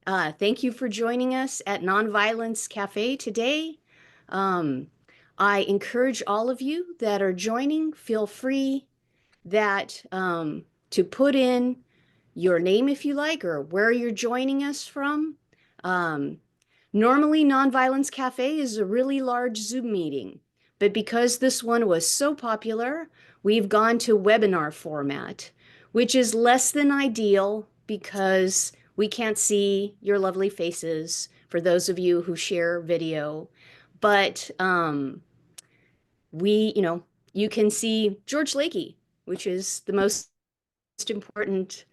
Thank you for joining us at Nonviolence Cafe today. Um, I encourage all of you that are joining, feel free to put in your name if you like, or where you're joining us from. Um, Normally, Nonviolence Cafe is a really large Zoom meeting, but because this one was so popular, we've gone to webinar format, which is less than ideal because we can't see your lovely faces for those of you who share video. But you can see George Lakey, which is the most important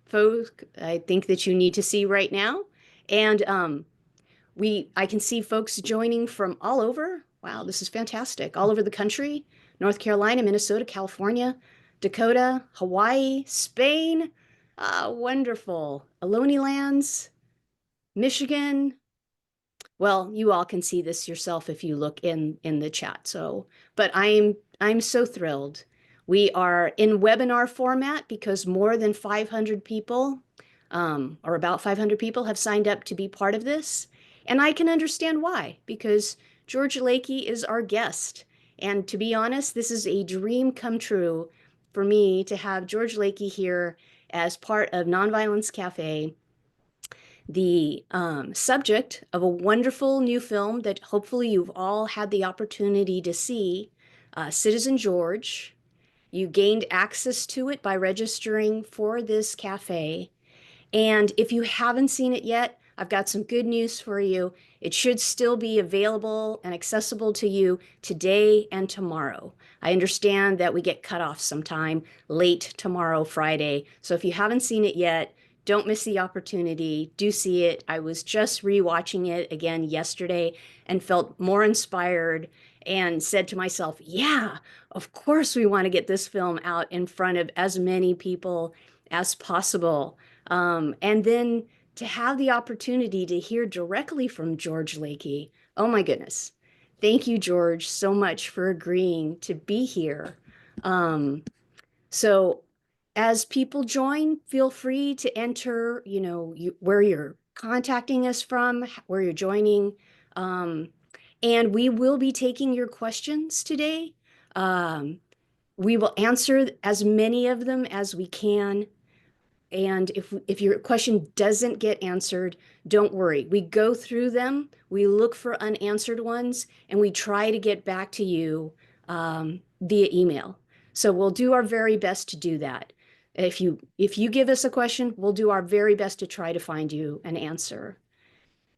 folk I think that you need to see right now. And I can see folks joining from all over. Wow, this is fantastic. All over the country, North Carolina, Minnesota, California, Dakota, Hawaii, Spain. Wonderful. Ohlone Lands, Michigan. Well, you all can see this yourself if you look in the chat. So, but I'm so thrilled. We are in webinar format because more than 500 people, or about 500 people, have signed up to be part of this. And I can understand why, because George Lakey is our guest. And to be honest, this is a dream come true for me to have George Lakey here as part of Nonviolence Cafe, the subject of a wonderful new film that hopefully you've all had the opportunity to see, Citizen George. You gained access to it by registering for this cafe. And if you haven't seen it yet, I've got some good news for you. It should still be available and accessible to you today and tomorrow. I understand that we get cut off sometime late tomorrow, Friday. So if you haven't seen it yet, don't miss the opportunity. Do see it. I was just rewatching it again yesterday and felt more inspired and said to myself, yeah, of course we want to get this film out in front of as many people as possible. And then to have the opportunity to hear directly from George Lakey. Oh my goodness. Thank you, George, so much for agreeing to be here. Um, so as people join, feel free to enter, where you're contacting us from, where you're joining. Um, and we will be taking your questions today. Um, we will answer as many of them as we can. And if your question doesn't get answered, don't worry. We go through them, we look for unanswered ones, and we try to get back to you via email. So we'll do our very best to do that. If you give us a question, we'll do our very best to try to find you an answer.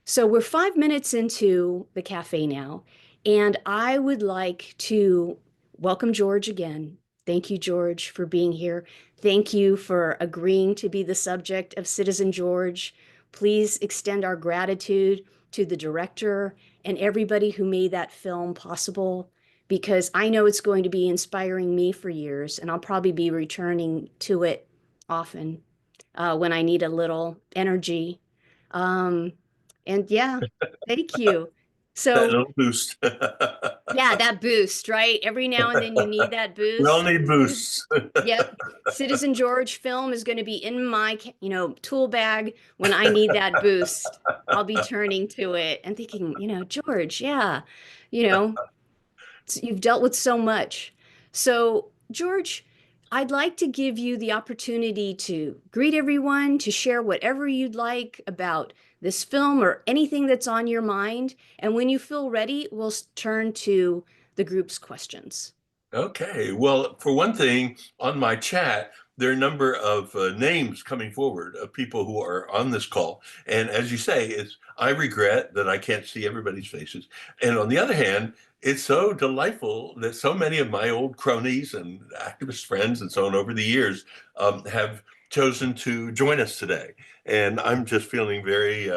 So we're 5 minutes into the cafe now, and I would like to welcome George again. Thank you, George, for being here. Thank you for agreeing to be the subject of Citizen George. Please extend our gratitude to the director and everybody who made that film possible, because I know it's going to be inspiring me for years, and I'll probably be returning to it often when I need a little energy. Um, and yeah, thank you. That So little boost. yeah, that boost, right? Every now and then you need that We all boost. need boosts. Yep. Citizen George film is going to be in my, tool bag when I need that boost. I'll be turning to it and thinking, George, yeah, you know, you've dealt with so much. So, George, I'd like to give you the opportunity to greet everyone, to share whatever you'd like about this film or anything that's on your mind. And when you feel ready, we'll turn to the group's questions. Okay. Well, for one thing, on my chat, there are a number of names coming forward of people who are on this call. And as you say, I regret that I can't see everybody's faces. And on the other hand, it's so delightful that so many of my old cronies and activist friends and so on over the years have chosen to join us today. And I'm just feeling very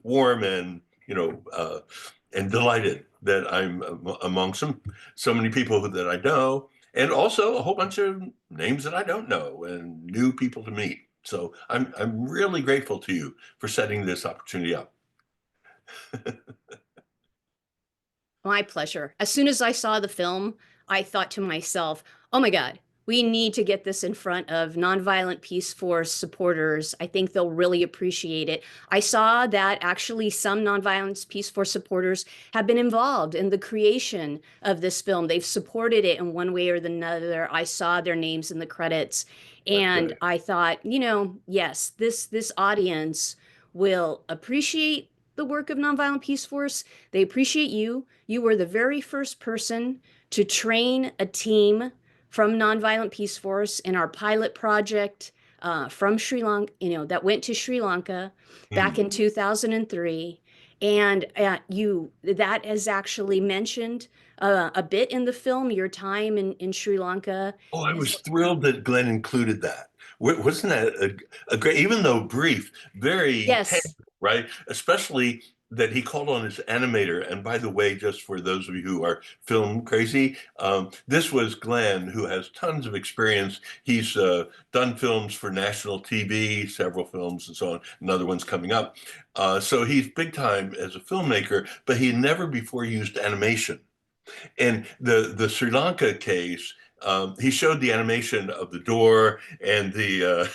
warm and, and delighted that I'm among so many people that I know, and also a whole bunch of names that I don't know and new people to meet. So I'm really grateful to you for setting this opportunity up. My pleasure. As soon as I saw the film, I thought to myself, oh my God, We need to get this in front of Nonviolent Peace Force supporters. I think they'll really appreciate it. I saw that actually some Nonviolent Peace Force supporters have been involved in the creation of this film. They've supported it in one way or another. I saw their names in the credits, That's and good. I thought, yes, this audience will appreciate the work of Nonviolent Peace Force. They appreciate you. You were the very first person to train a team from Nonviolent Peace Force in our pilot project from Sri Lanka, that went to Sri Lanka back in Mm. 2003. And that is actually mentioned a bit in the film, your time in Sri Lanka. Oh, I As, was thrilled that Glenn included that. Wasn't that a great, even though brief, very yes, tangible, right? Especially that he called on his animator. And by the way, just for those of you who are film crazy, this was Glenn, who has tons of experience. He's done films for national TV, several films and so on, another one's coming up. So he's big time as a filmmaker, but he never before used animation. And the Sri Lanka case, he showed the animation of the door and the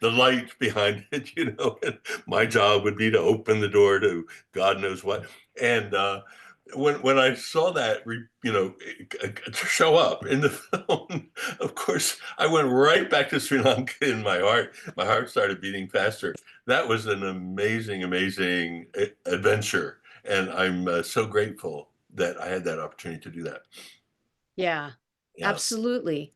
light behind it, and my job would be to open the door to God knows what. And when I saw that, show up in the film, of course, I went right back to Sri Lanka in my heart. My heart started beating faster. That was an amazing, amazing adventure, and I'm so grateful that I had that opportunity to do that. yeah, Yeah, absolutely.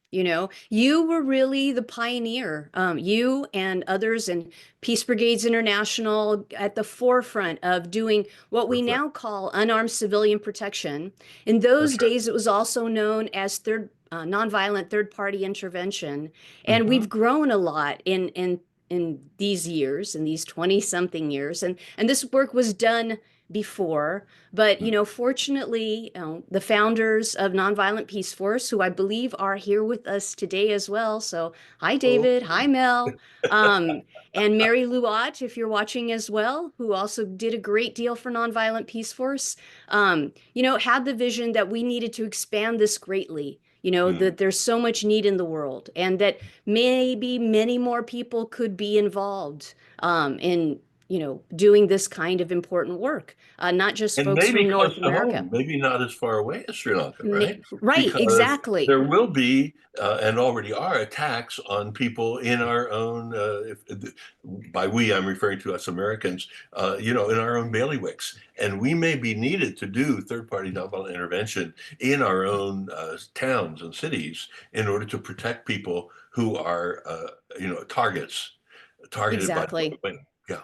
You were really the pioneer, you and others in Peace Brigades International at the forefront of doing what we perfect. now call unarmed civilian protection. In That's those right. days, it was also known as nonviolent third party intervention. And Hmm. we've grown a lot in these years, in these 20 something years. And this work was done before. But, fortunately, the founders of Nonviolent Peace Force, who I believe are here with us today as well. So, hi, Oh, David. Hi, Mel. Um, and Mary Luat, if you're watching as well, who also did a great deal for Nonviolent Peace Force, had the vision that we needed to expand this greatly. mm. That there's so much need in the world, and that maybe many more people could be involved in doing this kind of important work, not just And folks maybe from close North to America. home, maybe not as far away as Sri Lanka, right? Right, Because exactly. there will be and already are attacks on people in our own, by we, I'm referring to us Americans, in our own bailiwicks. And we may be needed to do third-party nonviolent intervention in our own towns and cities in order to protect people who are, targeted by the Exactly. right wing. Yeah.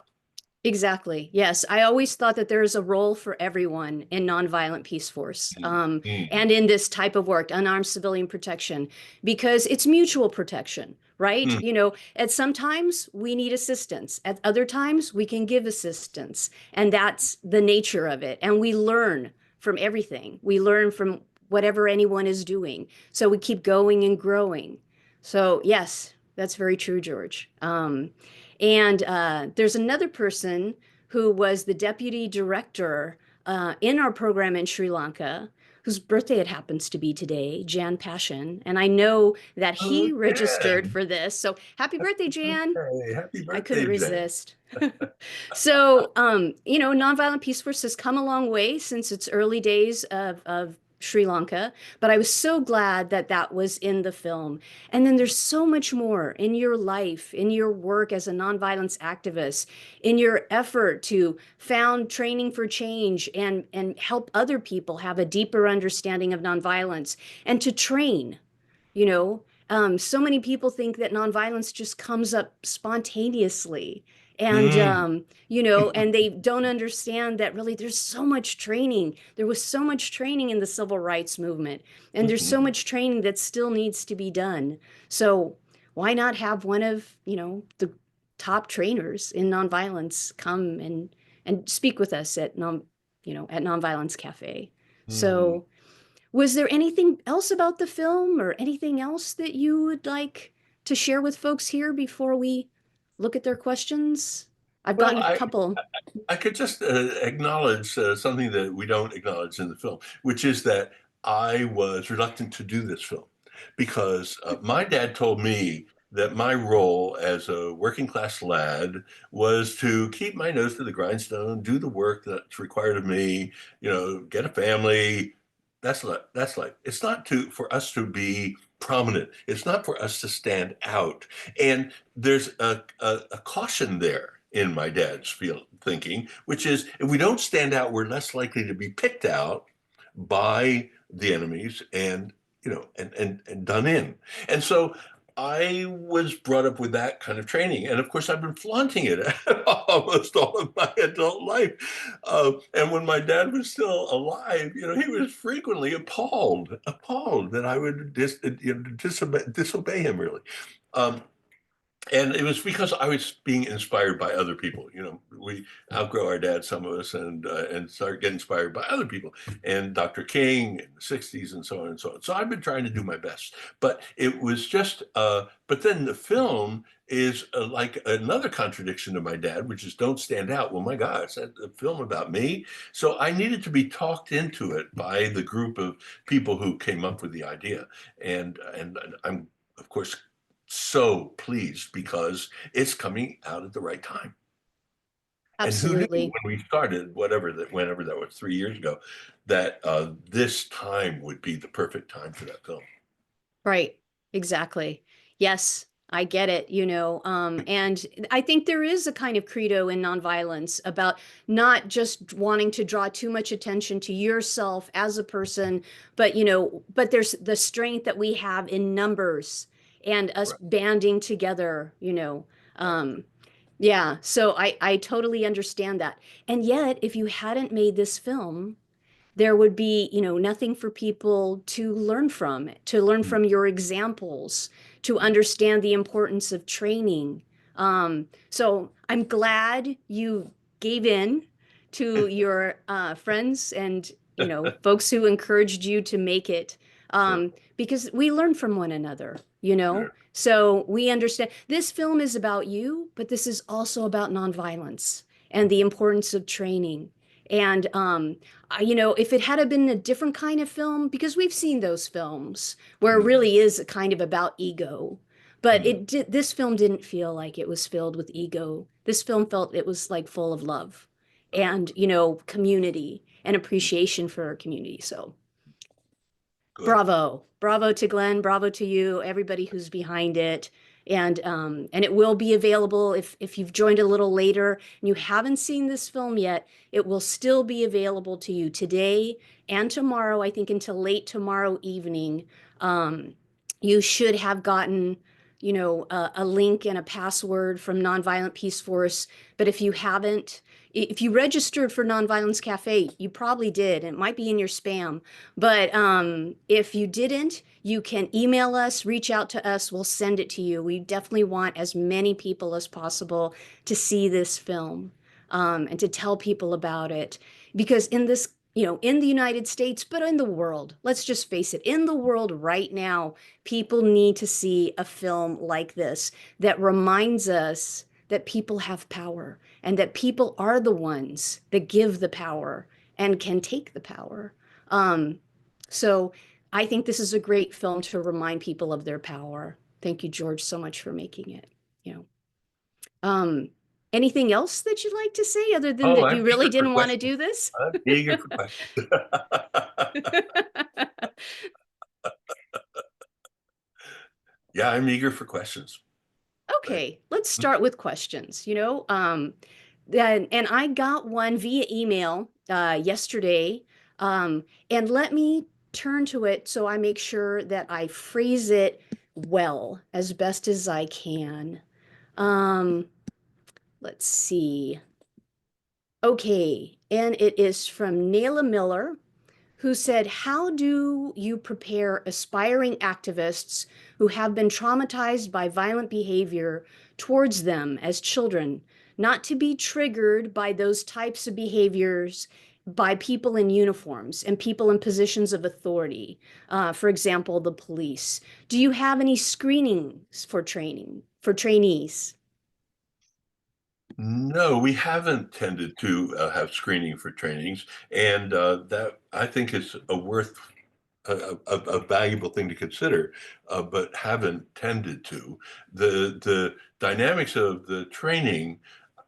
Exactly. Yes. I always thought that there is a role for everyone in nonviolent peace force, Mm. Mm. and in this type of work, unarmed civilian protection, because it's mutual protection, right? Mm. At sometimes we need assistance. At other times we can give assistance. And that's the nature of it. And we learn from everything. We learn from whatever anyone is doing. So we keep going and growing. So, yes, that's very true, George. And there's another person who was the deputy director in our program in Sri Lanka, whose birthday it happens to be today, Jan Passion. And I know that Oh, he registered Jen. for this. So happy birthday, Jan. Hey, happy I couldn't birthday, Jen. resist. So, Nonviolent Peace Force has come a long way since its early days of Sri Lanka, but I was so glad that that was in the film. And then there's so much more in your life, in your work as a nonviolence activist, in your effort to found Training for Change and help other people have a deeper understanding of nonviolence and to train you know so many people think that nonviolence just comes up spontaneously, and Mm. and they don't understand that really there's so much training. There was so much training in the civil rights movement, and there's so Mhm. much training that still needs to be done. So why not have one of the top trainers in nonviolence come and speak with us at Nonviolence Cafe? Mm. So was there anything else about the film or anything else that you would like to share with folks here before we look at their questions? I've Well, gotten a couple. I could just acknowledge something that we don't acknowledge in the film, which is that I was reluctant to do this film. because my dad told me that my role as a working class lad was to keep my nose to the grindstone, do the work that's required of me, get a family. That's like it's not to for us to be prominent. It's not for us to stand out. And there's a caution there in my dad's thinking, which is if we don't stand out, we're less likely to be picked out by the enemies and done in. And so I was brought up with that kind of training. And of course, I've been flaunting it almost all of my adult life. And when my dad was still alive, he was frequently appalled that I would disobey him, really. Um, and it was because I was being inspired by other people. We outgrow our dad, some of us, and start getting inspired by other people, and Dr. King in the '60s, and so on and so on. So I've been trying to do my best, but it was just. But then the film is like another contradiction to my dad, which is don't stand out. Well, my God, it's a film about me, so I needed to be talked into it by the group of people who came up with the idea, and I'm of course so pleased because it's coming out at the right time. And who knew when Absolutely. we started, whenever that was 3 years ago, that this time would be the perfect time for that film. Right. Exactly. Yes, I get it, and I think there is a kind of credo in nonviolence about not just wanting to draw too much attention to yourself as a person, but there's the strength that we have in numbers and us Right, banding together, right. yeah, so I totally understand that. And yet, if you hadn't made this film, there would be, nothing for people to learn Mm, from your examples, to mm, understand the importance of training. So I'm glad you gave in to your friends and, folks who encouraged you to make it, sure, because we learn from one another, sure. So we understand this film is about you, but this is also about nonviolence and the importance of training. And if it had been a different kind of film, because we've seen those films where it Mm, really is kind of about ego, but mm, this film didn't feel like it was filled with ego. This film felt it was like full of love and, community and mm, appreciation for our community. So good. bravo. Bravo to Glenn. Bravo to you, everybody who's behind it. And it will be available if you've joined a little later and you haven't seen this film yet, it will still be available to you today and tomorrow, I think until late tomorrow evening. Um, you should have gotten, a link and a password from Nonviolent Peace Force. But if you haven't, if you registered for Nonviolence Cafe, you probably did. It might be in your spam. But if you didn't, you can email us, reach out to us. We'll send it to you. We definitely want as many people as possible to see this film, and to tell people about it. Because in the United States, but in the world, let's just face it, in the world right now, people need to see a film like this that reminds us that people have power and that people are the ones that give the power and can take the power. Um, so I think this is a great film to remind people of their power. Thank you, George, so much for making it. You know, um, anything else that you'd like to say other than Oh, that I'm you really eager for didn't want to questions. do this? I'm eager for questions. Yeah, I'm eager for questions. But Okay, let's start with questions. And I got one via email yesterday, and let me turn to it so I make sure that I phrase it well as best as I can. Um, let's see. Okay, and it is from Nayla Miller, who said, how do you prepare aspiring activists who have been traumatized by violent behavior towards them as children, not to be triggered by those types of behaviors by people in uniforms and people in positions of authority? For example, the police. Do you have any screenings for trainees? no, we haven't tended to have screening for trainings, and that I think is a a valuable thing to consider, but haven't tended to. The dynamics of the training,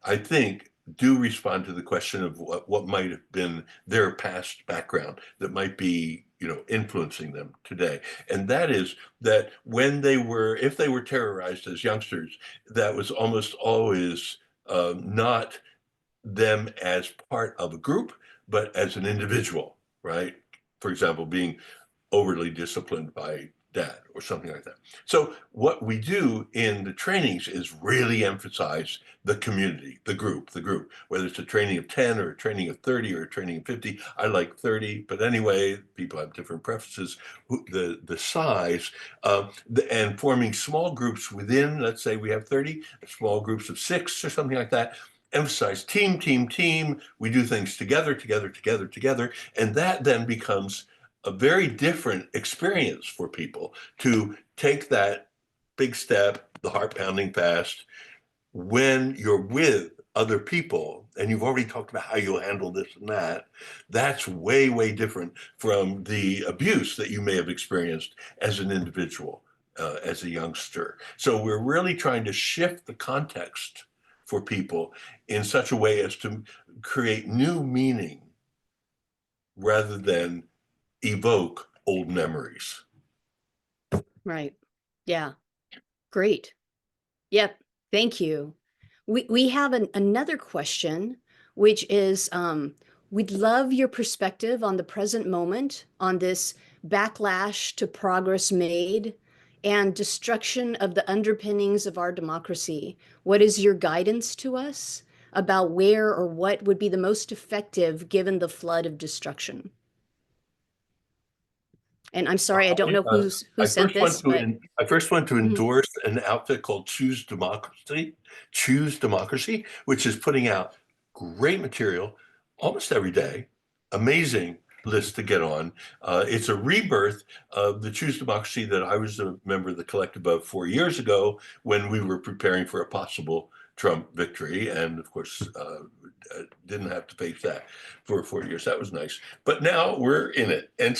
I think, do respond to the question of what might have been their past background that might be, influencing them today. And that is that if they were terrorized as youngsters, that was almost always not them as part of a group, but as an individual, right? For example, being overly disciplined by dad or something like that. So what we do in the trainings is really emphasize the community, the group, whether it's a training of 10 or a training of 30 or a training of 50. I like 30, but anyway, people have different preferences. The size, and forming small groups within, let's say we have 30, small groups of 6 or something like that. Emphasize team, team, team. We do things together, together, together, together. And that then becomes a very different experience for people to take that big step, the heart pounding fast, when you're with other people and you've already talked about how you'll handle this and that. That's way, way different from the abuse that you may have experienced as an individual, as a youngster. So we're really trying to shift the context for people in such a way as to create new meaning rather than evoke old memories. Right. Yeah. Great. Yep. Thank you. We have another question, which is we'd love your perspective on the present moment, on this backlash to progress made and destruction of the underpinnings of our democracy. What is your guidance to us about where or what would be the most effective given the flood of destruction? And I'm sorry, I don't know who sent this, but I first want to mhm. endorse an outfit called Choose Democracy, which is putting out great material almost every day. Amazing list to get on. It's a rebirth of the Choose Democracy that I was a member of the collective of 4 years ago when we were preparing for a possible Trump victory, and of course, didn't have to face that for 4 years. That was nice. But now we're in it, and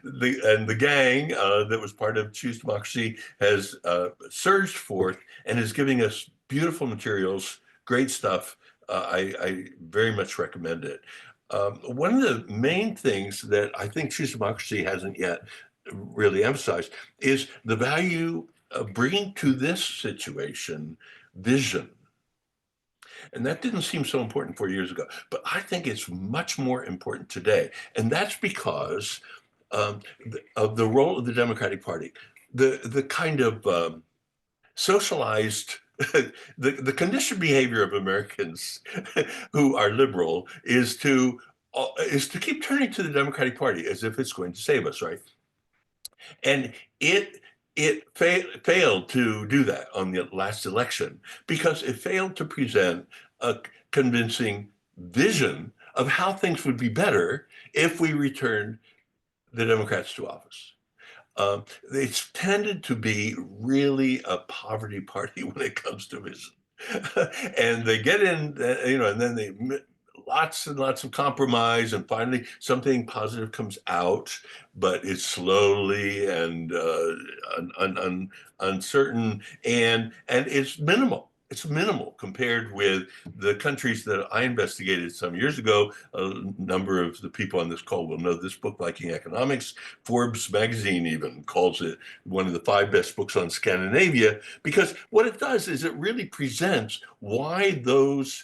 the gang that was part of Choose Democracy has surged forth and is giving us beautiful materials, great stuff. I very much recommend it. One of the main things that I think Choose Democracy hasn't yet really emphasized is the value of bringing to this situation vision. And that didn't seem so important 4 years ago, but I think it's much more important today. And that's because of the role of the Democratic Party, the kind of socialized, the conditioned behavior of Americans who are liberal is to keep turning to the Democratic Party as if it's going to save us, right? And it failed to do that on the last election because it failed to present a convincing vision of how things would be better if we returned the Democrats to office. It's tended to be really a poverty party when it comes to vision. And they get in, and then they lots and lots of compromise, and finally something positive comes out, but it's slowly and uncertain, and it's minimal. It's minimal compared with the countries that I investigated some years ago. A number of the people on this call will know this book, Viking Economics. Forbes magazine even calls it one of the 5 best books on Scandinavia, because what it does is it really presents why those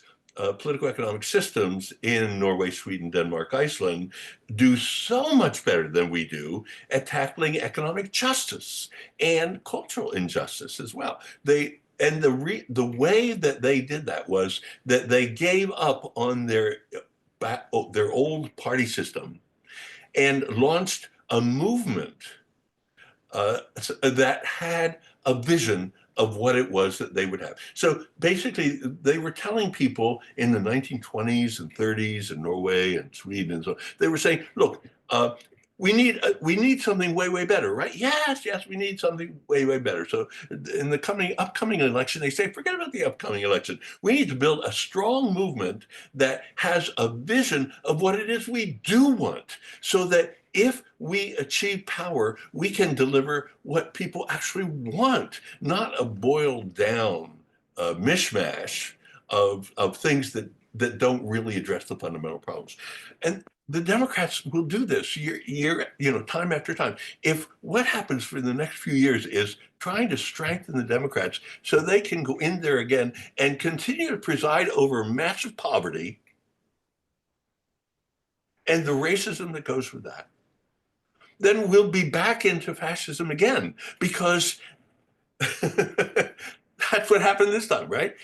political economic systems in Norway, Sweden, Denmark, Iceland do so much better than we do at tackling economic justice and cultural injustice as well. The way that they did that was that they gave up on their old party system and launched a movement that had a vision of what it was that they would have. So basically, they were telling people in the 1920s and 30s in Norway and Sweden and so on, they were saying, look, we need something way, way better, right? Yes, yes, we need something way, way better. So in the upcoming election, they say, forget about the upcoming election. We need to build a strong movement that has a vision of what it is we do want, so that if we achieve power, we can deliver what people actually want, not a boiled down mishmash of things that don't really address the fundamental problems. And the Democrats will do this time after time. If what happens for the next few years is trying to strengthen the Democrats so they can go in there again and continue to preside over massive poverty and the racism that goes with that, then we'll be back into fascism again because that's what happened this time, right?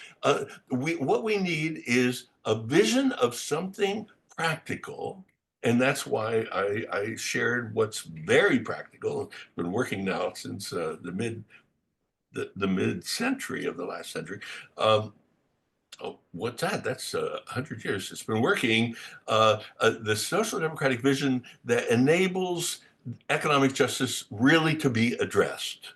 What we need is a vision of something practical. And that's why I shared what's very practical. I've been working now since the mid century of the last century. What's that? That's 100 years. It's been working. The social democratic vision that enables economic justice really to be addressed.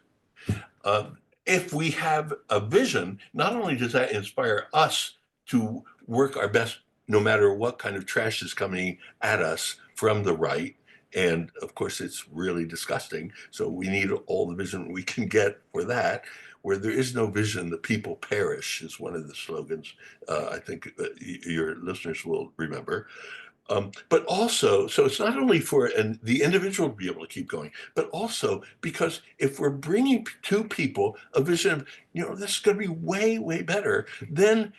Uh, if we have a vision, not only does that inspire us to work our best no matter what kind of trash is coming at us from the right, and of course it's really disgusting, so we need all the vision we can get for that. Where there is no vision, the people perish is one of the slogans I think your listeners will remember. But also, so it's not only for the individual to be able to keep going, but also because if we're bringing to people a vision of, this is going to be way, way better, then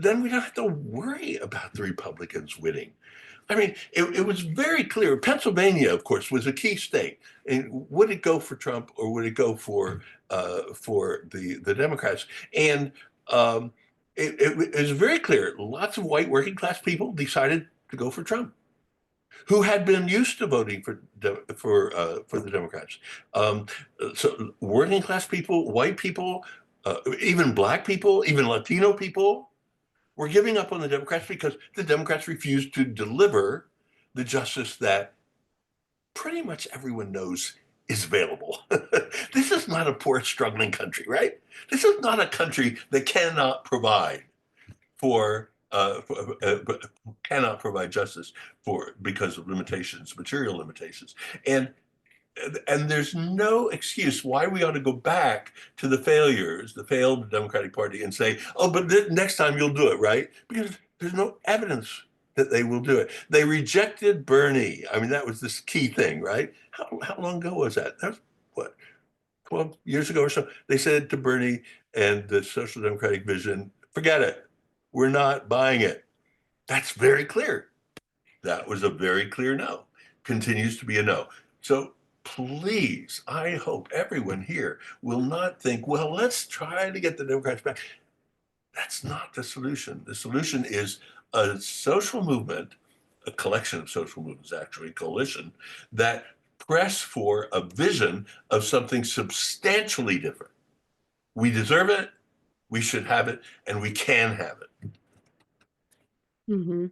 we don't have to worry about the Republicans winning. I mean, it was very clear. Pennsylvania, of course, was a key state. And would it go for Trump or would it go for the Democrats? And it was very clear. Lots of white working class people decided to go for Trump, who had been used to voting for the Democrats. So working class people, white people, even black people, even Latino people were giving up on the Democrats because the Democrats refused to deliver the justice that pretty much everyone knows is available. This is not a poor, struggling country, right? This is not a country that cannot provide for cannot provide justice for because of limitations, material limitations, and there's no excuse why we ought to go back to the failures, the failed Democratic Party, and say, oh, but next time you'll do it, right? Because there's no evidence that they will do it. They rejected Bernie. I mean, that was this key thing, right? How long ago was that? That was what, 12 years ago or so? They said to Bernie and the Social Democratic vision, forget it. We're not buying it. That's very clear. That was a very clear no. Continues to be a no. So please, I hope everyone here will not think, well, let's try to get the Democrats back. That's not the solution. The solution is a social movement, a collection of social movements, actually, coalition, that press for a vision of something substantially different. We deserve it, we should have it, and we can have it. Mm-hmm.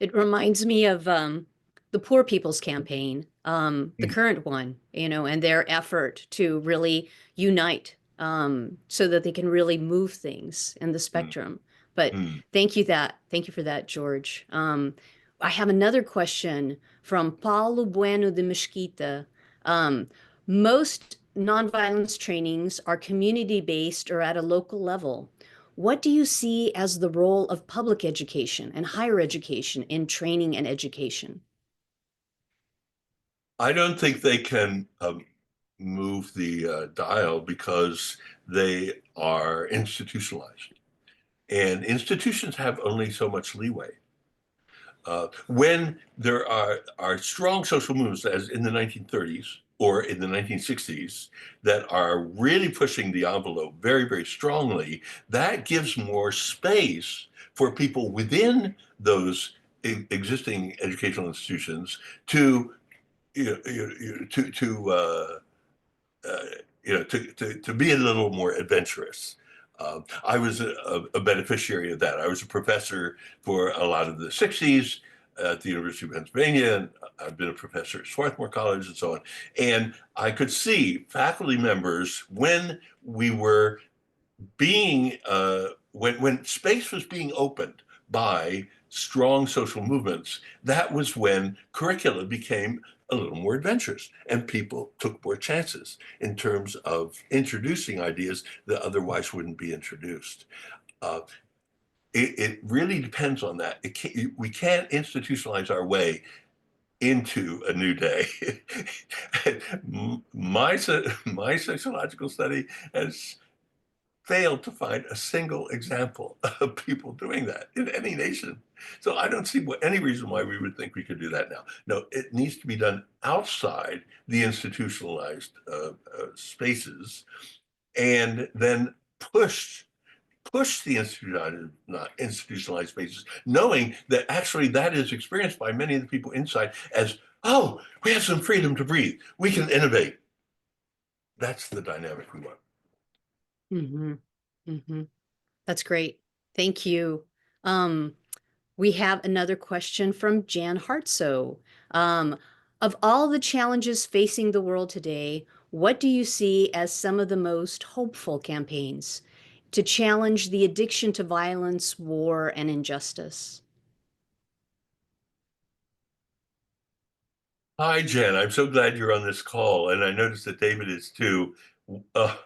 It reminds me of the Poor People's Campaign, the current one, and their effort to really unite so that they can really move things in the spectrum. But Mm. thank you for that, George. I have another question from Paulo Bueno de Mesquita. Um, Most nonviolence trainings are community-based or at a local level. What do you see as the role of public education and higher education in training and education? I don't think they can move the dial because they are institutionalized. And institutions have only so much leeway. When there are strong social movements, as in the 1930s or in the 1960s, that are really pushing the envelope very, very strongly, that gives more space for people within those existing educational institutions to to uh, to be a little more adventurous. I was a beneficiary of that. I was a professor for a lot of the 60s at the University of Pennsylvania, and I've been a professor at Swarthmore College and so on. And I could see faculty members when we were being, when space was being opened by strong social movements, that was when curricula became a little more adventurous, and people took more chances in terms of introducing ideas that otherwise wouldn't be introduced. Uh, it really depends on that. We can't institutionalize our way into a new day. My sociological study has failed to find a single example of people doing that in any nation. So I don't see any reason why we would think we could do that now. No, it needs to be done outside the institutionalized spaces, and then push the institutionalized spaces, knowing that actually that is experienced by many of the people inside as, oh, we have some freedom to breathe. We can innovate. That's the dynamic we want. Mm-hmm. Mm-hmm. That's great. Thank you. Um, we have another question from Jan Hartso. Um, of all the challenges facing the world today, what do you see as some of the most hopeful campaigns to challenge the addiction to violence, war, and injustice? Hi, Jen. I'm so glad you're on this call, and I noticed that David is too. Uh,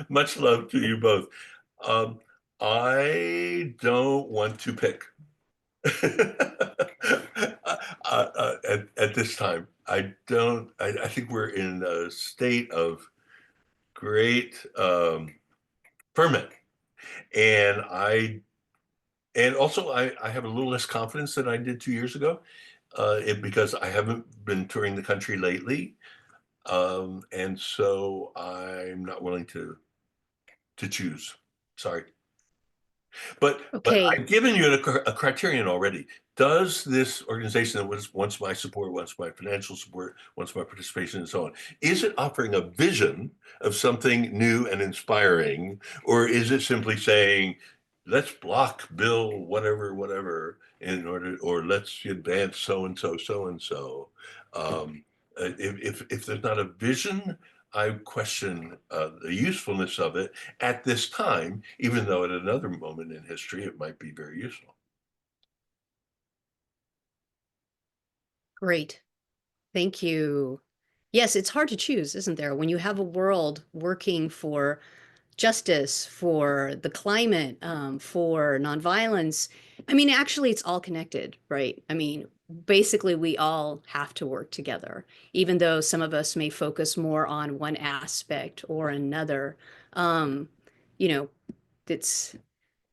much love to you both. Um, I don't want to pick at this time. I don't. I think we're in a state of great ferment, and I have a little less confidence than I did 2 years ago, because I haven't been touring the country lately. And so I'm not willing to choose. Sorry. But Okay. I've given you a criterion already. Does this organization that was once my support, once my financial support, once my participation, and so on, is it offering a vision of something new and inspiring, or is it simply saying, let's block Bill whatever whatever in order, or let's advance so and so so and so? If there's not a vision, I question the usefulness of it at this time, even though at another moment in history it might be very useful. Great. Thank you. Yes, it's hard to choose, isn't there? When you have a world working for justice, for the climate, for nonviolence. I mean, actually, it's all connected, right? I mean, basically, we all have to work together, even though some of us may focus more on one aspect or another. Um, you know, it's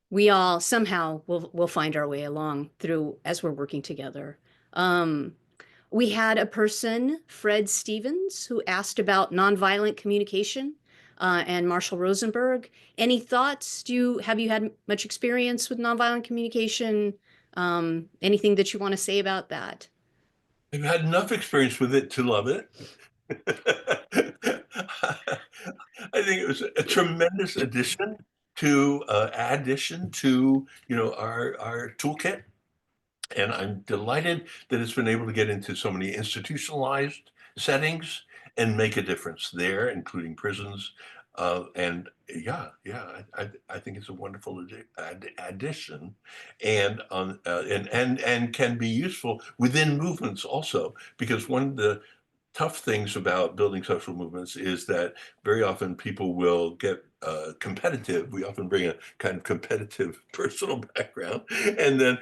we all somehow will find our way along through as we're working together. Um, we had a person, Fred Stevens, who asked about nonviolent communication, and Marshall Rosenberg. Any thoughts? Have you had much experience with nonviolent communication? Anything that you want to say about that? I've had enough experience with it to love it. I think it was a tremendous addition to our toolkit. And I'm delighted that it's been able to get into so many institutionalized settings and make a difference there, including prisons. And I think it's a wonderful addition, and can be useful within movements also, because one of the tough things about building social movements is that very often people will get competitive. We often bring a kind of competitive personal background, and then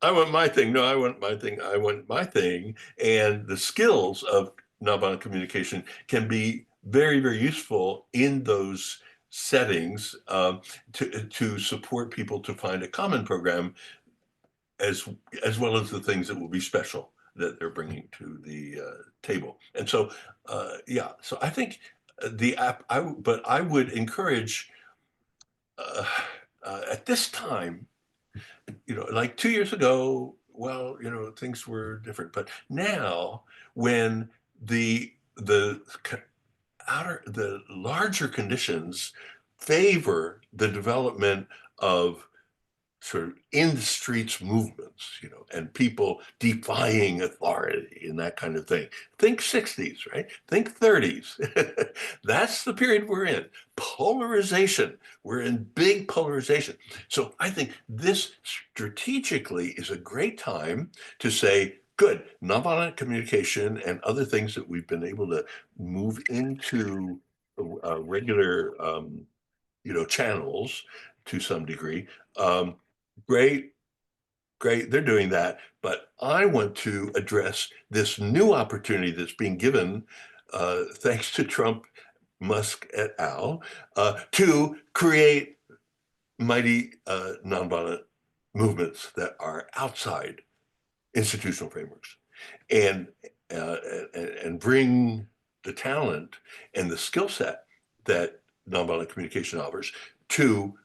I want my thing. No, I want my thing. I want my thing. And the skills of nonviolent communication can be very, very useful in those settings, to support people to find a common program, as as well as the things that will be special that they're bringing to the table. And so, so I think the app. But I would encourage, uh, at this time, like 2 years ago, well, things were different. But now, when the the larger conditions favor the development of sort of in the streets movements, and people defying authority and that kind of thing. Think 60s, right? Think 30s. That's the period we're in. Polarization. We're in big polarization. So I think this strategically is a great time to say, good. Nonviolent communication and other things that we've been able to move into regular, channels to some degree. Um, great, great. They're doing that. But I want to address this new opportunity that's being given, thanks to Trump, Musk et al., to create mighty nonviolent movements that are outside institutional frameworks and uh, and bring the talent and the skill set that nonviolent communication offers to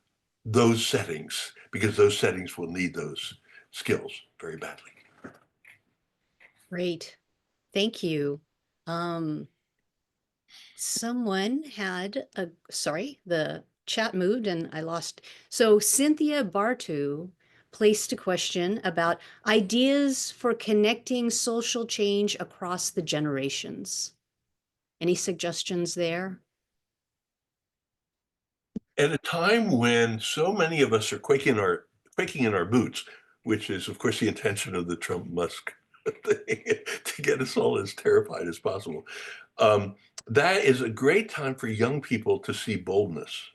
those settings, because those settings will need those skills very badly. Great. Thank you. Um, Someone had sorry, the chat moved and I lost. So Cynthia Bartu placed a question about ideas for connecting social change across the generations. Any suggestions there? At a time when so many of us are quaking in our boots, which is of course the intention of the Trump Musk thing, to get us all as terrified as possible. Um, that is a great time for young people to see boldness.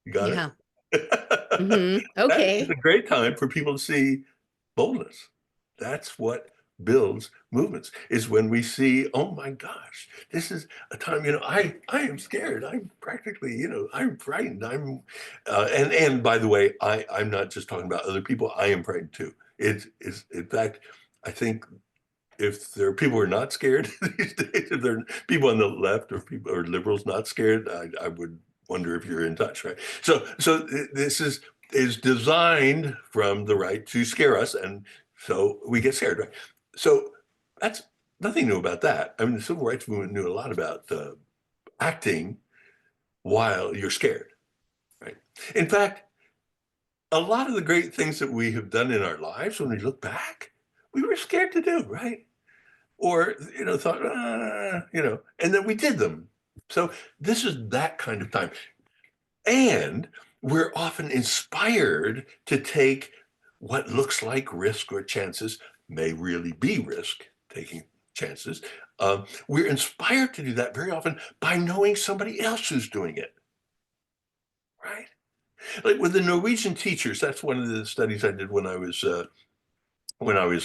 You got it? Yeah. That is Okay. a great time for people to see boldness. That's what builds movements, is when we see, oh my gosh, this is a time, I am scared. I'm practically, I'm frightened. And by the way, I'm not just talking about other people. I am frightened too. It is, in fact, I think if there are people who are not scared these days, if there are people on the left or people or liberals not scared, I would wonder if you're in touch, right? So this is designed from the right to scare us, and so we get scared, right? So that's nothing new about that. I mean, the civil rights movement knew a lot about acting while you're scared, right? In fact, a lot of the great things that we have done in our lives, when we look back, we were scared to do, right? Or thought and then we did them. So this is that kind of time, and we're often inspired to take what looks like risk or chances, may really be risk, taking chances. We're inspired to do that very often by knowing somebody else who's doing it, right? Like with the Norwegian teachers, that's one of the studies I did when I was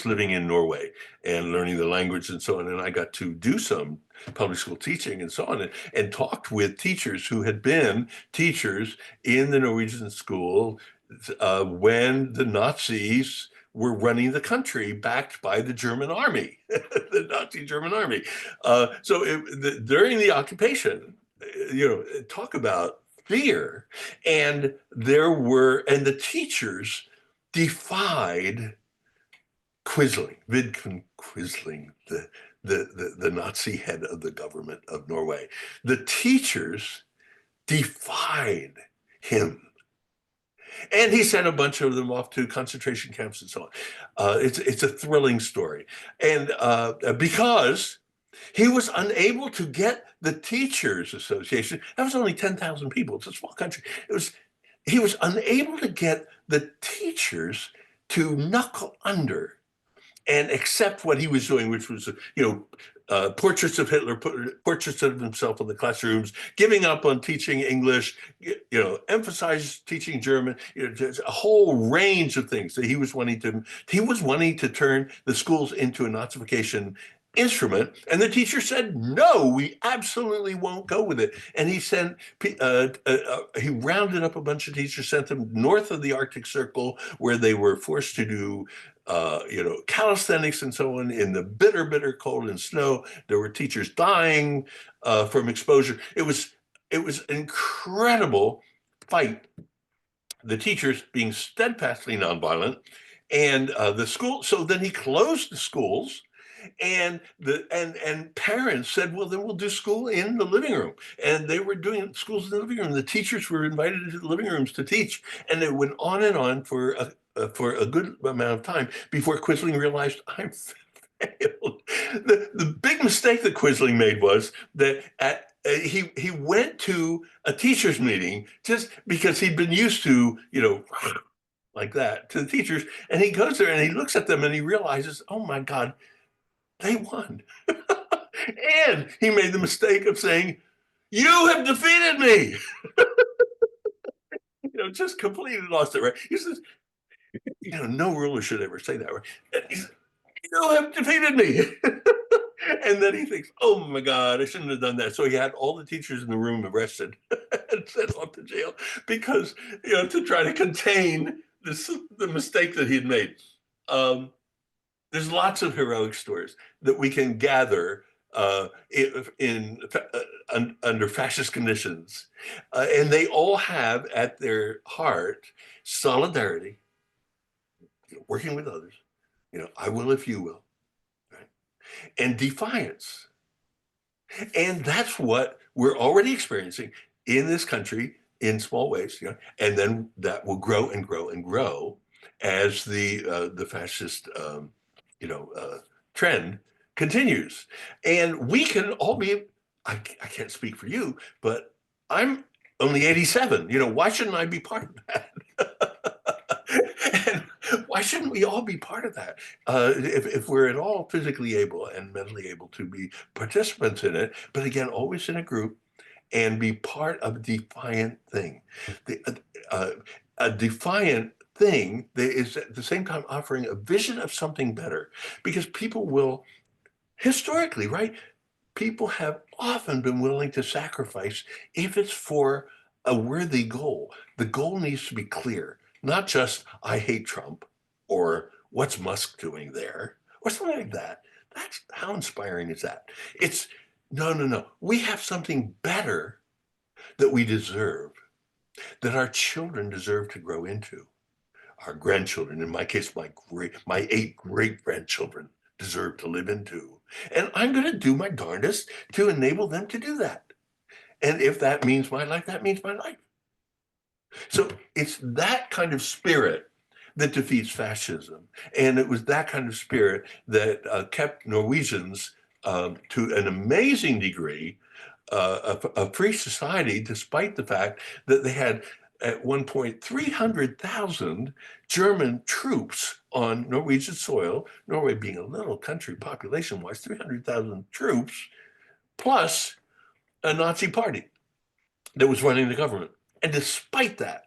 living in Norway and learning the language and so on. And I got to do some public school teaching and so on, and talked with teachers who had been teachers in the Norwegian school when the Nazis were running the country, backed by the German army, the Nazi German army. During the occupation, talk about fear. And and the teachers defied Vidkun Quisling, the Nazi head of the government of Norway. The teachers defied him. And he sent a bunch of them off to concentration camps and so on. It's a thrilling story. And because he was unable to get the Teachers Association, that was only 10,000 people, it's a small country. He was unable to get the teachers to knuckle under and accept what he was doing, which was, portraits of Hitler, portraits of himself in the classrooms, giving up on teaching English, emphasize teaching German, just a whole range of things that he was wanting to turn the schools into a Nazification instrument, and the teacher said, no, we absolutely won't go with it. And he rounded up a bunch of teachers, sent them north of the Arctic Circle, where they were forced to do calisthenics and so on in the bitter, bitter cold and snow. There were teachers dying from exposure. It was an incredible fight. The teachers being steadfastly nonviolent, and the school. So then he closed the schools, and parents said, well, then we'll do school in the living room. And they were doing schools in the living room. The teachers were invited into the living rooms to teach, and it went on and on for a good amount of time before Quisling realized, I'm failed. The big mistake that Quisling made was that he went to a teachers meeting just because he'd been used to, like that to the teachers. And he goes there and he looks at them and he realizes, oh my God, they won. And he made the mistake of saying, you have defeated me. Just completely lost it, right? He says, no ruler should ever say that, right? And he says, you have defeated me. And then he thinks, oh my God, I shouldn't have done that. So he had all the teachers in the room arrested and sent off to jail because, to try to contain the mistake that he had made. There's lots of heroic stories that we can gather under fascist conditions, and they all have at their heart solidarity, working with others. I will if you will, right? And defiance. And that's what we're already experiencing in this country in small ways, and then that will grow and grow and grow as the fascist trend continues. And we can all be, I can't speak for you, but I'm only 87. Why shouldn't I be part of that? And why shouldn't we all be part of that? If we're at all physically able and mentally able to be participants in it, but again, always in a group and be part of a defiant thing. A defiant thing that is at the same time offering a vision of something better, because people will, historically, right? People have often been willing to sacrifice if it's for a worthy goal. The goal needs to be clear, not just I hate Trump or what's Musk doing there or something like that. That's how inspiring is that? It's no, no, no. We have something better that we deserve, that our children deserve to grow into. Our grandchildren, in my case, my 8 great grandchildren deserve to live into. And I'm going to do my darndest to enable them to do that. And if that means my life, that means my life. So it's that kind of spirit that defeats fascism. And it was that kind of spirit that kept Norwegians to an amazing degree a free society, despite the fact that they had at one point 300,000 German troops on Norwegian soil, Norway being a little country population-wise, 300,000 troops, plus a Nazi party that was running the government. And despite that,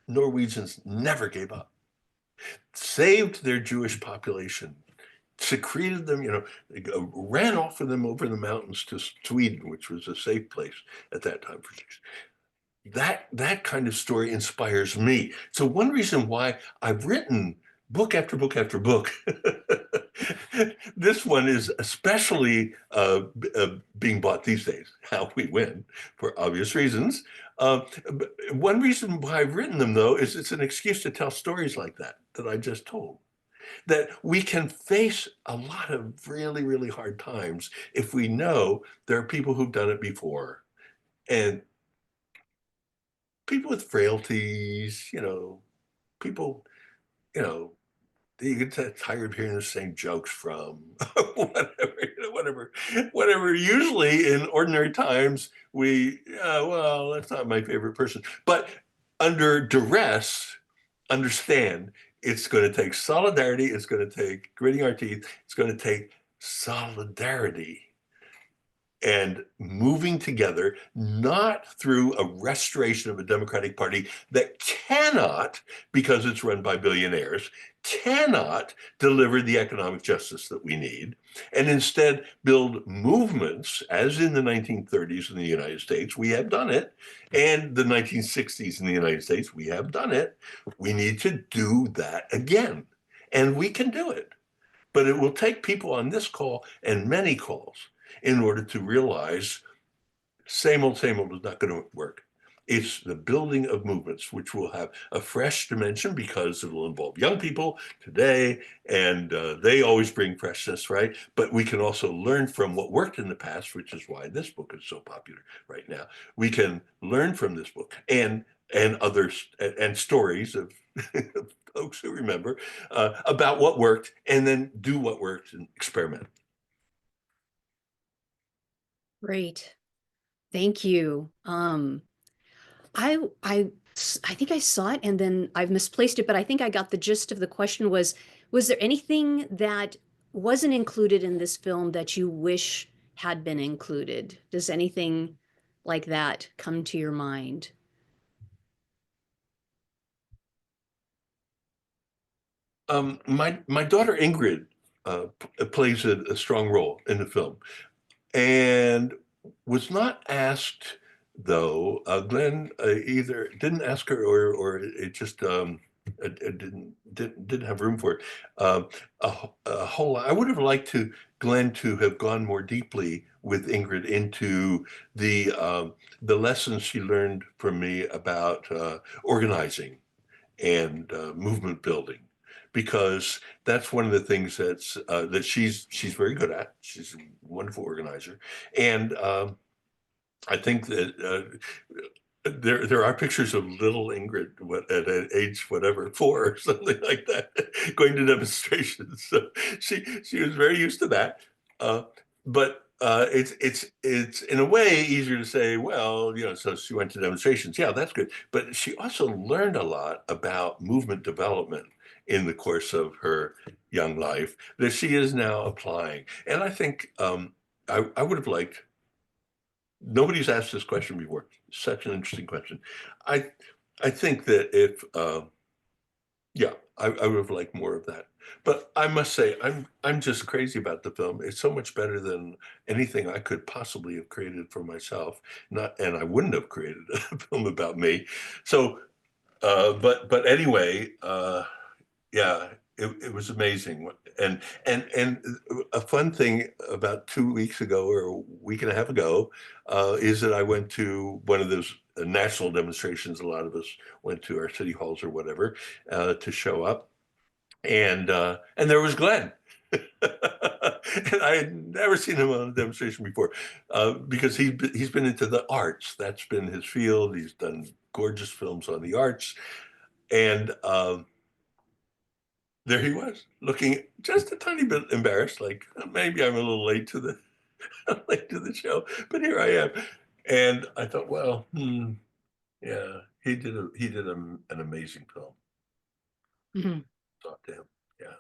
Norwegians never gave up, saved their Jewish population, secreted them, ran off with them over the mountains to Sweden, which was a safe place at that time for Jews. That kind of story inspires me. So one reason why I've written book after book after book, this one is especially being bought these days. How we win, for obvious reasons. One reason why I've written them, though, is it's an excuse to tell stories like that I just told. That we can face a lot of really, really hard times if we know there are people who've done it before. And people with frailties, people, you know, you get tired of hearing the same jokes from, whatever. Usually in ordinary times, well, that's not my favorite person. But under duress, understand it's going to take solidarity. It's going to take gritting our teeth. It's going to take solidarity and moving together, not through a restoration of a Democratic Party that cannot, because it's run by billionaires, cannot deliver the economic justice that we need, and instead build movements, as in the 1930s in the United States, we have done it, and the 1960s in the United States, we have done it. We need to do that again, and we can do it. But it will take people on this call and many calls in order to realize same old is not going to work. It's the building of movements, which will have a fresh dimension because it will involve young people today, and they always bring freshness, right? But we can also learn from what worked in the past, which is why this book is so popular right now. We can learn from this book and others and stories of folks who remember about what worked, and then do what worked and experiment. Great. Thank you. I I I think I saw it and then I've misplaced it, but I think I got the gist of the question was there anything that wasn't included in this film that you wish had been included? Does anything like that come to your mind? My daughter Ingrid plays a strong role in the film, and was not asked though. Glenn either didn't ask her or it just it didn't have room for it. A whole lot. I would have liked to Glenn to have gone more deeply with Ingrid into the lessons she learned from me about organizing and movement building, because that's one of the things that she's very good at. She's a wonderful organizer, and I think that there are pictures of little Ingrid at an age whatever 4 or something like that going to demonstrations. So she was very used to that. Uh, but it's in a way easier to say, well, so she went to demonstrations. Yeah, that's good. But she also learned a lot about movement development in the course of her young life that she is now applying. And I think I would have liked, nobody's asked this question before. Such an interesting question. I I think that if yeah, I would have liked more of that. But I must say, I'm just crazy about the film. It's so much better than anything I could possibly have created for myself. Not, and I wouldn't have created a film about me. So, but anyway, yeah, it was amazing. And a fun thing about 2 weeks ago or a week and a half ago is that I went to one of those national demonstrations. A lot of us went to our city halls or whatever to show up, and there was Glenn. And I had never seen him on a demonstration before because he's been into the arts. That's been his field. He's done gorgeous films on the arts, and there he was, looking just a tiny bit embarrassed, like maybe I'm a little late to the late to the show, but here I am. And I thought, well, yeah, an amazing film. Mhm. Talk to him. Yeah.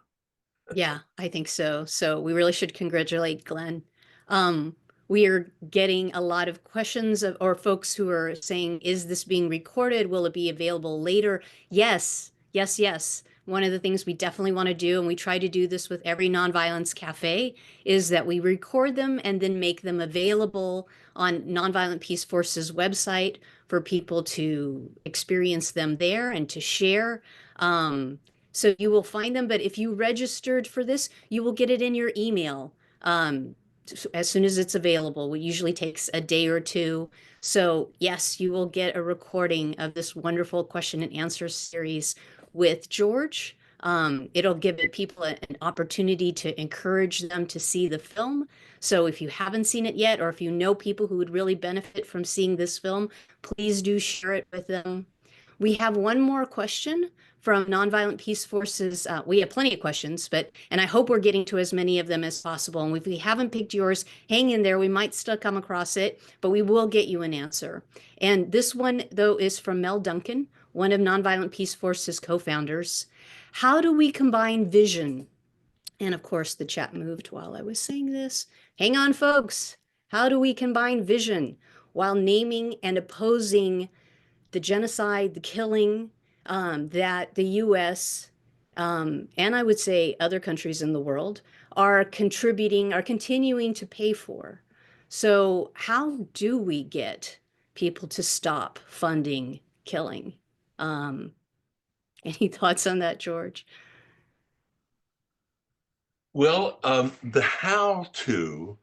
Yeah, I think so. So we really should congratulate Glenn. Um, we are getting a lot of questions or folks who are saying, is this being recorded? Will it be available later? Yes, yes, yes. One of the things we definitely want to do, and we try to do this with every nonviolence cafe, is that we record them and then make them available on Nonviolent Peace Force's website for people to experience them there and to share. So you will find them, but if you registered for this, you will get it in your email as soon as it's available. It usually takes a day or two. So yes, you will get a recording of this wonderful question and answer series with George. It'll give people an opportunity to encourage them to see the film. So if you haven't seen it yet, or if you know people who would really benefit from seeing this film, please do share it with them. We have one more question from Nonviolent Peace Forces. We have plenty of questions, and I hope we're getting to as many of them as possible. And if we haven't picked yours, hang in there. We might still come across it, but we will get you an answer. And this one, though, is from Mel Duncan, one of Nonviolent Peace Forces co-founders. How do we combine vision? And of course, the chat moved while I was saying this. Hang on, folks. How do we combine vision while naming and opposing the genocide, the killing that the US and I would say other countries in the world are contributing, are continuing to pay for? So, how do we get people to stop funding killing? Um, any thoughts on that, George? Well, the how to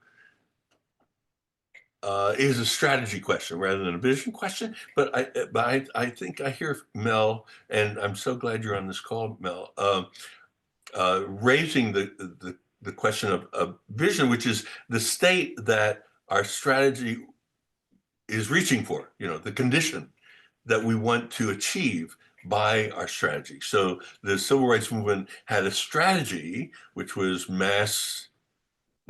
is a strategy question rather than a vision question. But I think I hear Mel, and I'm so glad you're on this call, Mel, raising the question of vision, which is the state that our strategy is reaching for, the condition that we want to achieve by our strategy. So the civil rights movement had a strategy, which was mass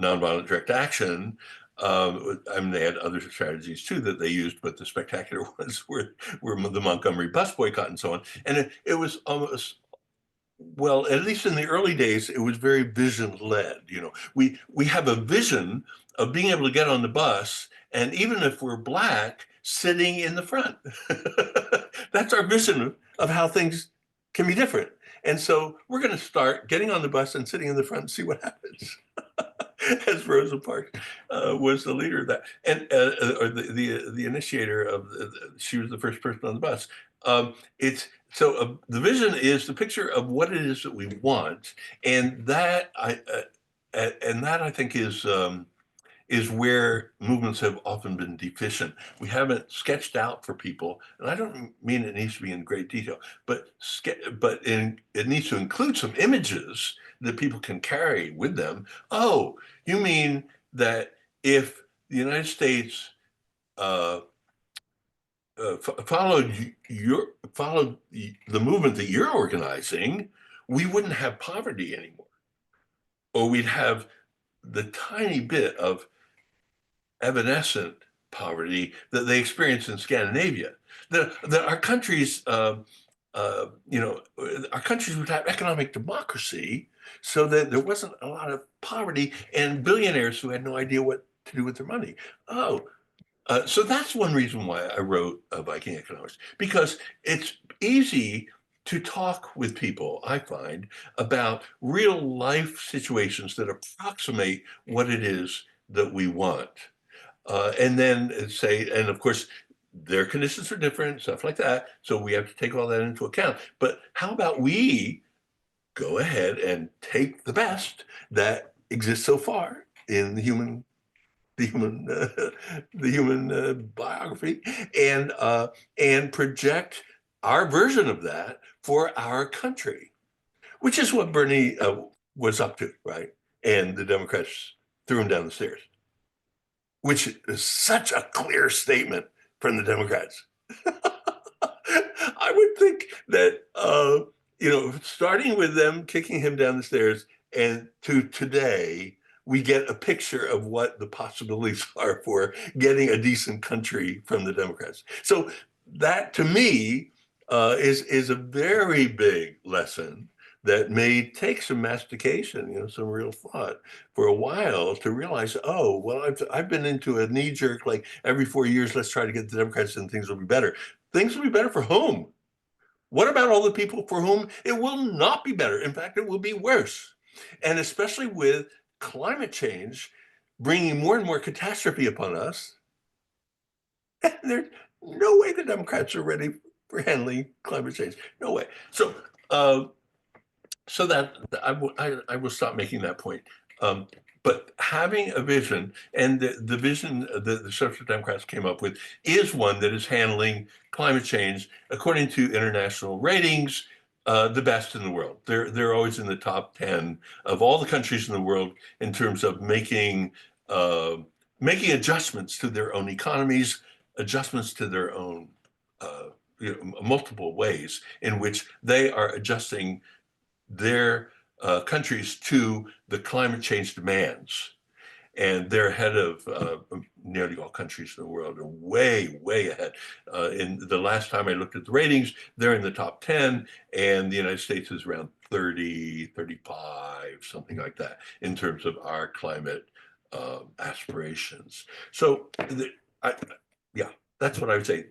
nonviolent direct action, I mean, they had other strategies too that they used, but the spectacular ones were the Montgomery bus boycott and so on. And it was almost, well, at least in the early days, it was very vision led. You know, we have a vision of being able to get on the bus, and even if we're black, sitting in the front. That's our vision of how things can be different. And so we're going to start getting on the bus and sitting in the front and see what happens. As Rosa Parks was the leader of that, and or the initiator of she was the first person on the bus. It's so the vision is the picture of what it is that we want, and that I think is where movements have often been deficient. We haven't sketched out for people, and I don't mean it needs to be in great detail, but it needs to include some images that people can carry with them. Oh, you mean that if the United States uh, followed the movement that you're organizing, we wouldn't have poverty anymore, or we'd have the tiny bit of evanescent poverty that they experience in Scandinavia. That our countries, our countries would have economic democracy, so that there wasn't a lot of poverty and billionaires who had no idea what to do with their money. Oh, so that's one reason why I wrote Viking Economics, because it's easy to talk with people, I find, about real life situations that approximate what it is that we want. And then say, and of course, their conditions are different, stuff like that. So we have to take all that into account. But how about we go ahead and take the best that exists so far in the human biography, and project our version of that for our country, which is what Bernie was up to, right? And the Democrats threw him down the stairs, which is such a clear statement from the Democrats. I would think that, starting with them kicking him down the stairs and to today, we get a picture of what the possibilities are for getting a decent country from the Democrats. So that, to me, is a very big lesson that may take some mastication, some real thought for a while to realize, oh, well, I've been into a knee jerk, like every 4 years, let's try to get the Democrats and things will be better. Things will be better for whom? What about all the people for whom it will not be better? In fact, it will be worse. And especially with climate change bringing more and more catastrophe upon us, and there's no way the Democrats are ready for handling climate change. No way. So, uh, so that I will stop making that point. Um, but having a vision, and the vision that the Social Democrats came up with is one that is handling climate change, according to international ratings, the best in the world. They're always in the top 10 of all the countries in the world in terms of making adjustments to their own economies, adjustments to their own multiple ways in which they are adjusting their countries to the climate change demands. And they're ahead of nearly all countries in the world, are way, way ahead. In the last time I looked at the ratings, they're in the top 10, and the United States is around 30, 35, something like that, in terms of our climate aspirations. So, I, yeah, that's what I would say.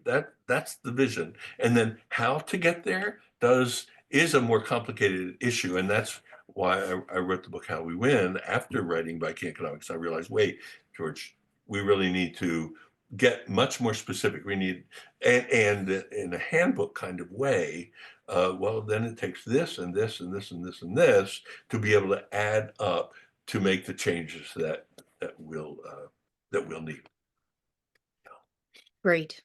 That's the vision. And then how to get there is a more complicated issue, and that's why I wrote the book How We Win. After writing Viking Economics, I realized, wait, George, we really need to get much more specific. We need, and in a handbook kind of way, well, then it takes this and this and this and this and this to be able to add up to make the changes that we'll need. Great.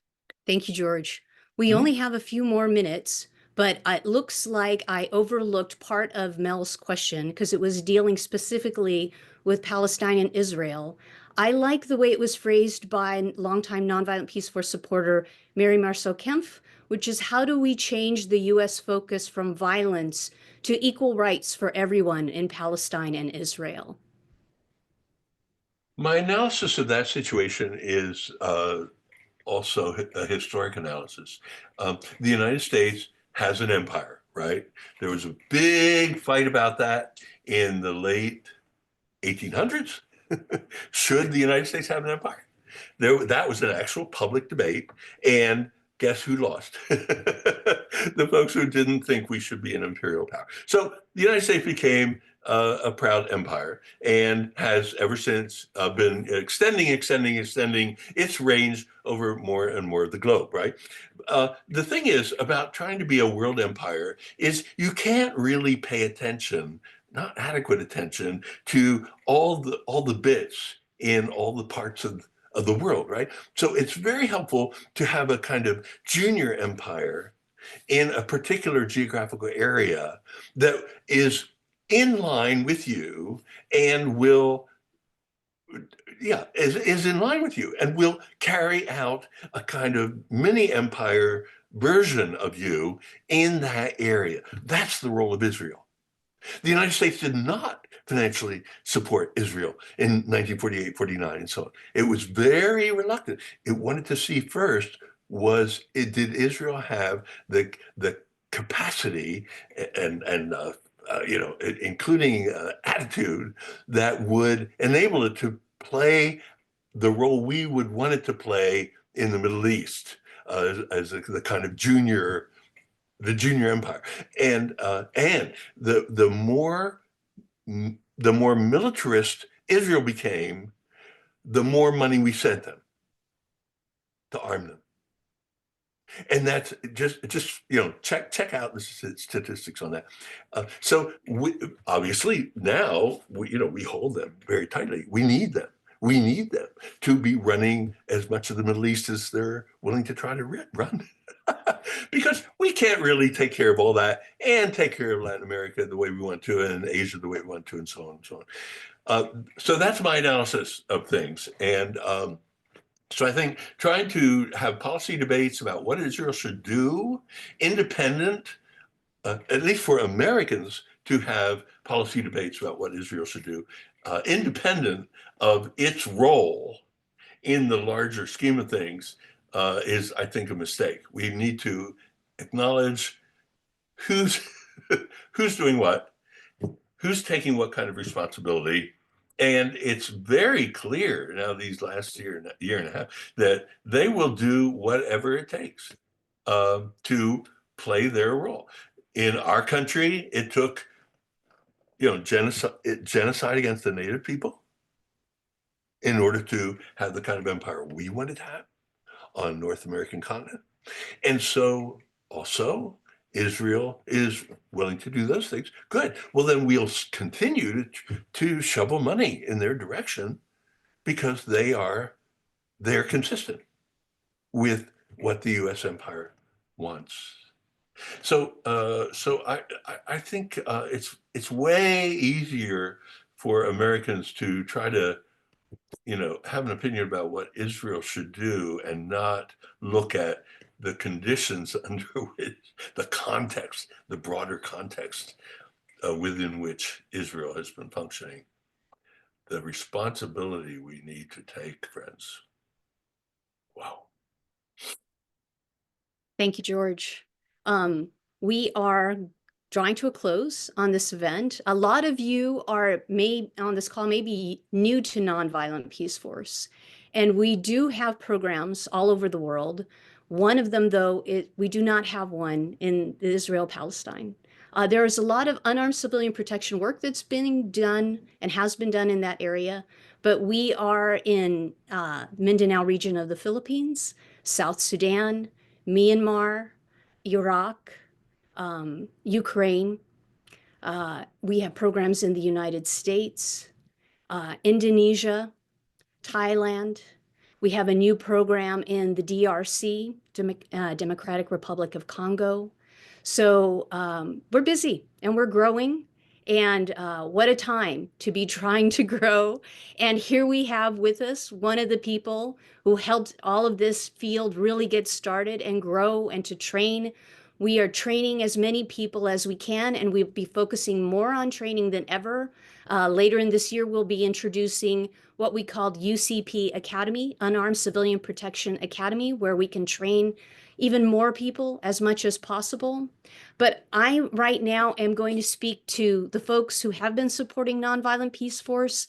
Thank you, George. We Mhm. only have a few more minutes, but it looks like I overlooked part of Mel's question because it was dealing specifically with Palestine and Israel. I like the way it was phrased by longtime Nonviolent Peace Force supporter Mary Marceau Kempf, which is how do we change the U.S. focus from violence to equal rights for everyone in Palestine and Israel? My analysis of that situation is also a historic analysis. The United States has an empire, right? There was a big fight about that in the late 1800s. Should the United States have an empire? That was an actual public debate. And guess who lost? The folks who didn't think we should be an imperial power. So the United States became a proud empire and has ever since been extending its range over more and more of the globe, right? The thing is about trying to be a world empire is you can't really pay attention, not adequate attention, to all the bits in all the parts of the world, right? So it's very helpful to have a kind of junior empire in a particular geographical area that is in line with you and will, yeah, is in line with you and will carry out a kind of mini empire version of you in that area. That's the role of Israel. The United States did not financially support Israel in 1948, 49, and so on. It was very reluctant. It wanted to see first did Israel have the capacity and including attitude that would enable it to play the role we would want it to play in the Middle East as the kind of the junior empire, and the more militarist Israel became, the more money we sent them to arm them. And that's just check out the statistics on that. So obviously now we hold them very tightly. We need them. We need them to be running as much of the Middle East as they're willing to try to run. Because we can't really take care of all that and take care of Latin America the way we want to, and Asia the way we want to, and so on and so on. So that's my analysis of things. And so I think trying to have policy debates about what Israel should do, independent, at least for Americans to have policy debates about what Israel should do, independent of its role in the larger scheme of things, is, I think, a mistake. We need to acknowledge who's who's doing what, who's taking what kind of responsibility. And it's very clear now, these last year and a half, that they will do whatever it takes to play their role. In our country, it took genocide against the native people in order to have the kind of empire we wanted to have on North American continent. And so also Israel is willing to do those things. Good. Well, then we'll continue to shovel money in their direction because they're consistent with what the U.S. empire wants. So I think it's way easier for Americans to try to have an opinion about what Israel should do and not look at the conditions under which the broader context within which Israel has been functioning. The responsibility we need to take, friends. Wow. Thank you, George. We are drawing to a close on this event. A lot of you on this call may be new to Nonviolent Peace Force, and we do have programs all over the world. One of them, though, we do not have one in Israel-Palestine. There is a lot of unarmed civilian protection work that's being done and has been done in that area, but we are in Mindanao region of the Philippines, South Sudan, Myanmar, Iraq, Ukraine. We have programs in the United States, Indonesia, Thailand. We have a new program in the DRC, Democratic Republic of Congo. So we're busy and we're growing. And what a time to be trying to grow. And here we have with us one of the people who helped all of this field really get started and grow and to train We are training as many people as we can, and we'll be focusing more on training than ever. Later in this year, we'll be introducing what we called UCP Academy, Unarmed Civilian Protection Academy, where we can train even more people as much as possible. But I right now am going to speak to the folks who have been supporting Nonviolent Peace Force.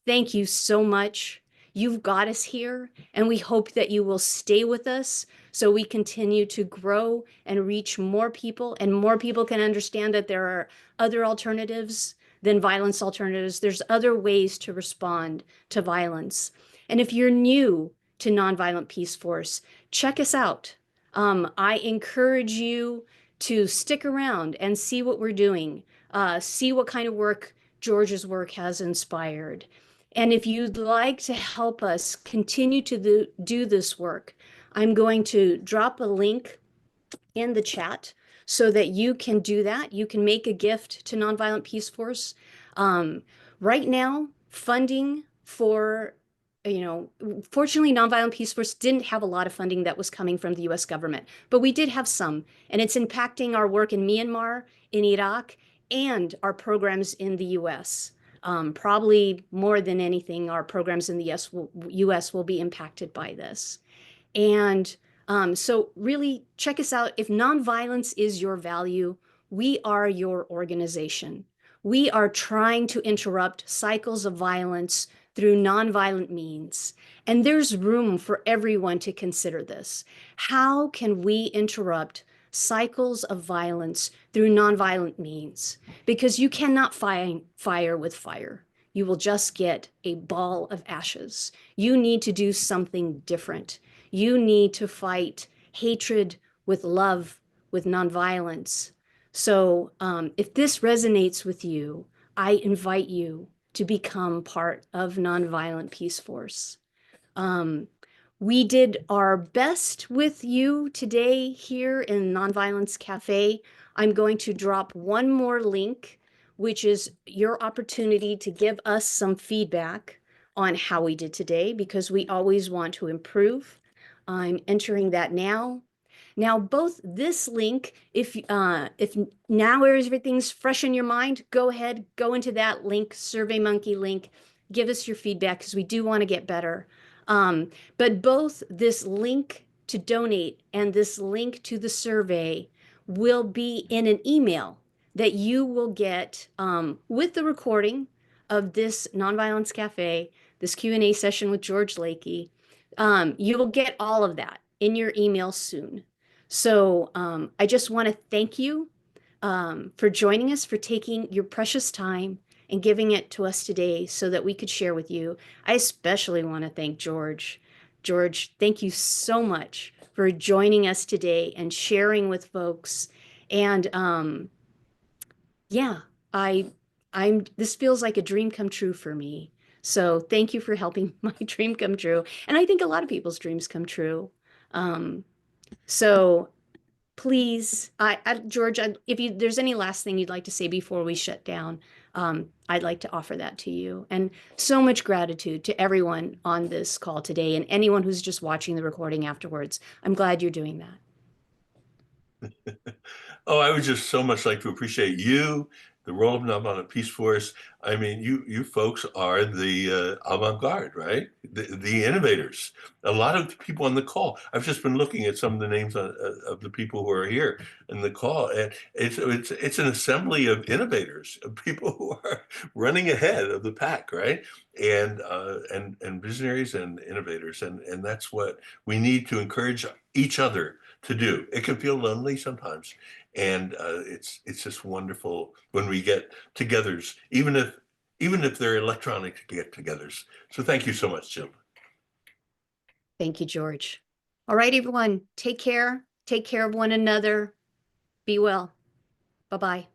Thank you so much. You've got us here, and we hope that you will stay with us so we continue to grow and reach more people, and more people can understand that there are other alternatives than violence alternatives. There's other ways to respond to violence. And if you're new to Nonviolent Peace Force, check us out. I encourage you to stick around and see what we're doing, see what kind of work George's work has inspired. And if you'd like to help us continue to do this work, I'm going to drop a link in the chat so that you can do that. You can make a gift to Nonviolent Peace Force. Um, right now, funding for, fortunately, Nonviolent Peace Force didn't have a lot of funding that was coming from the US government, but we did have some, and it's impacting our work in Myanmar, in Iraq, and our programs in the US. Probably more than anything, our programs in the US will be impacted by this. And so really check us out. If nonviolence is your value, we are your organization. We are trying to interrupt cycles of violence through nonviolent means. And there's room for everyone to consider this. How can we interrupt cycles of violence through nonviolent means? Because you cannot fire with fire. You will just get a ball of ashes. You need to do something different. You need to fight hatred with love, with nonviolence. So if this resonates with you, I invite you to become part of Nonviolent Peace Force. We did our best with you today here in Nonviolence Cafe. I'm going to drop one more link, which is your opportunity to give us some feedback on how we did today, because we always want to improve. I'm entering that now. Now, both this link, if now everything's fresh in your mind, go ahead, go into that link, SurveyMonkey link, give us your feedback because we do want to get better. But both this link to donate and this link to the survey will be in an email that you will get with the recording of this Nonviolence Cafe, this Q&A session with George Lakey. You will get all of that in your email soon. So I just want to thank you for joining us, for taking your precious time and giving it to us today so that we could share with you. I especially want to thank George. George, thank you so much for joining us today and sharing with folks. And yeah, this feels like a dream come true for me. So thank you for helping my dream come true. And I think a lot of people's dreams come true. So please, George, if there's any last thing you'd like to say before we shut down, I'd like to offer that to you. And so much gratitude to everyone on this call today and anyone who's just watching the recording afterwards. I'm glad you're doing that. Oh, I would just so much like to appreciate you, the role of Nonviolent Peace Force. I mean, you folks are the avant-garde, right? The innovators. A lot of people on the call. I've just been looking at some of the names of the people who are here in the call, and it's an assembly of innovators, of people who are running ahead of the pack, right? And visionaries and innovators, and that's what we need to encourage each other to do. It can feel lonely sometimes, and it's just wonderful when we get togethers, even if they're electronic get-togethers. So thank you so much, Jim. Thank you, George. All right, everyone, take care. Take care of one another. Be well. Bye-bye.